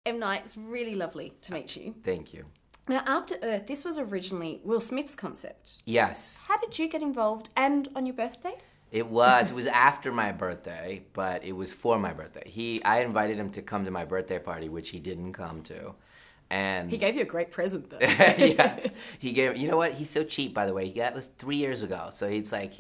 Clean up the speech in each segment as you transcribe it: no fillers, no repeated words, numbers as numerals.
M Night, it's really lovely to meet you. Thank you. Now, After Earth, this was originally Will Smith's concept. Yes. How did you get involved, and on your birthday? It was after my birthday, but it was for my birthday. I invited him to come to my birthday party, which he didn't come to. And he gave you a great present, though. Yeah, he gave. You know what? He's so cheap, by the way. That was 3 years ago. So he's like,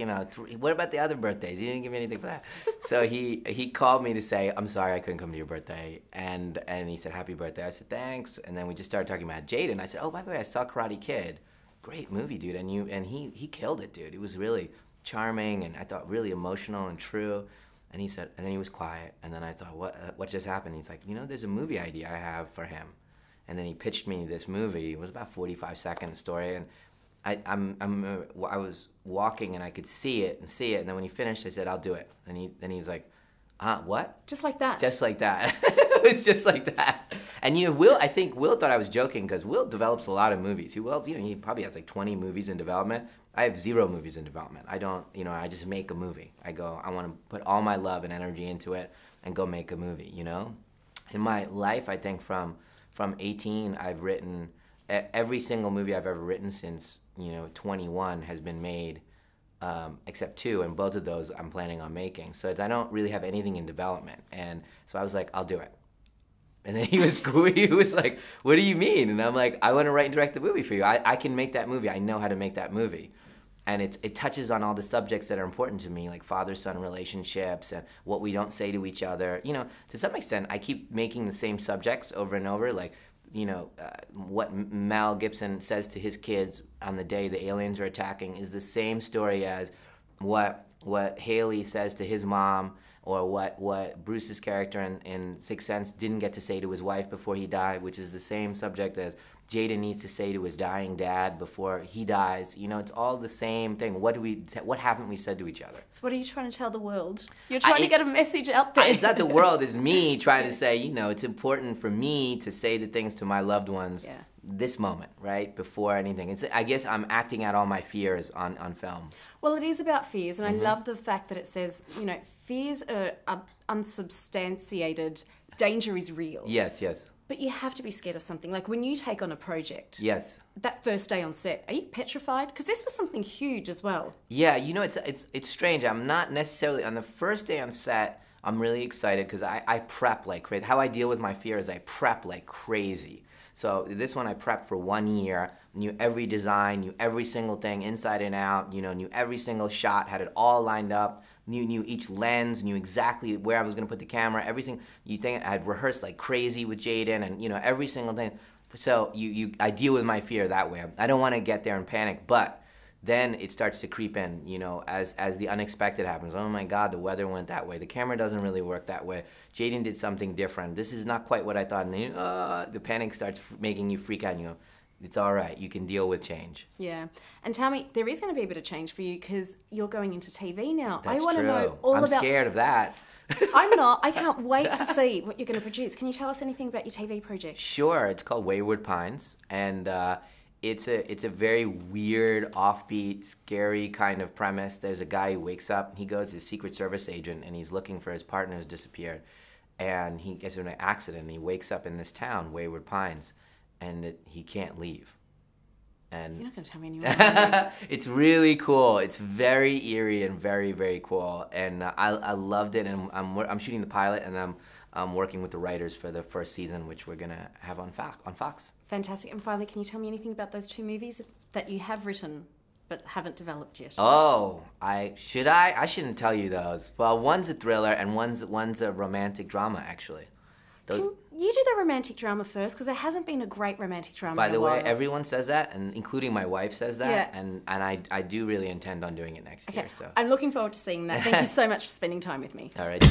what about the other birthdays? He didn't give me anything for that. So he called me to say, I'm sorry I couldn't come to your birthday, and he said happy birthday. I said thanks, and then we just started talking about Jaden. I said, oh, by the way, I saw Karate Kid. Great movie, dude, and he killed it, dude. It was really charming, and I thought really emotional and true. And he said, and then he was quiet, and then I thought, what just happened? He's like, there's a movie idea I have for him. And then he pitched me this movie. It was about 45-second story, and I was walking and I could see it, and then when he finished, I said, "I'll do it." And he was like, what? Just like that. Just like that. It was just like that. And I think Will thought I was joking because Will develops a lot of movies. He probably has like 20 movies in development. I have 0 movies in development. I don't, I just make a movie. I want to put all my love and energy into it and go make a movie. In my life, I think from 18, I've written every single movie I've ever written since 21 has been made, except 2, and both of those I'm planning on making. So I don't really have anything in development, and so I was like, I'll do it. And then he was cool. He was like, what do you mean? And I'm like, I want to write and direct the movie for you. I can make that movie. I know how to make that movie. And it touches on all the subjects that are important to me, like father-son relationships and what we don't say to each other. To some extent, I keep making the same subjects over and over, like, what Mel Gibson says to his kids on the day the aliens are attacking is the same story as what Haley says to his mom, or what Bruce's character in Sixth Sense didn't get to say to his wife before he died, which is the same subject as Jaden needs to say to his dying dad before he dies. It's all the same thing. What haven't we said to each other? So what are you trying to tell the world? You're trying to get a message out there. It's not the world. It's me trying to say, it's important for me to say the things to my loved ones this moment, right, before anything. I guess I'm acting out all my fears on film. Well, it is about fears, and I love the fact that it says, fears are unsubstantiated. Danger is real. Yes. But you have to be scared of something. Like when you take on a project. Yes. That first day on set, are you petrified? Because this was something huge as well. Yeah, it's strange. I'm not necessarily on the first day on set. I'm really excited because I prep like crazy. How I deal with my fear is I prep like crazy. So this one I prepped for 1 year. Knew every design, knew every single thing inside and out. Knew every single shot, had it all lined up. Knew each lens, knew exactly where I was going to put the camera, everything. I had rehearsed like crazy with Jaden, and every single thing. So I deal with my fear that way. I don't want to get there and panic, but then it starts to creep in, as the unexpected happens. Oh my God, the weather went that way. The camera doesn't really work that way. Jaden did something different. This is not quite what I thought. And then, the panic starts making you freak out. And it's all right. You can deal with change. Yeah. And tell me, there is going to be a bit of change for you because you're going into TV now. That's I want true. to know all I'm about... scared of that. I'm not. I can't wait to see what you're going to produce. Can you tell us anything about your TV project? Sure. It's called WAYWARD PINES, and it's a very weird, offbeat, scary kind of premise. There's a guy who wakes up, he goes to a Secret Service agent, and he's looking for his partner who's disappeared. And he gets in an accident, and he wakes up in this town, WAYWARD PINES, and he can't leave. And you're not going to tell me anymore. It's really cool. It's very eerie and very, very cool. And I loved it. And I'm shooting the pilot, and I'm working with the writers for the first season, which we're going to have on Fox. Fantastic. And finally, can you tell me anything about those 2 movies that you have written but haven't developed yet? Oh, I shouldn't tell you those. Well, one's a thriller and one's a romantic drama, actually. Can you do the romantic drama first? Because there hasn't been a great romantic drama. By the way, everyone says that, and including my wife says that, yeah. and I do really intend on doing it next year. So I'm looking forward to seeing that. Thank you so much for spending time with me. All right.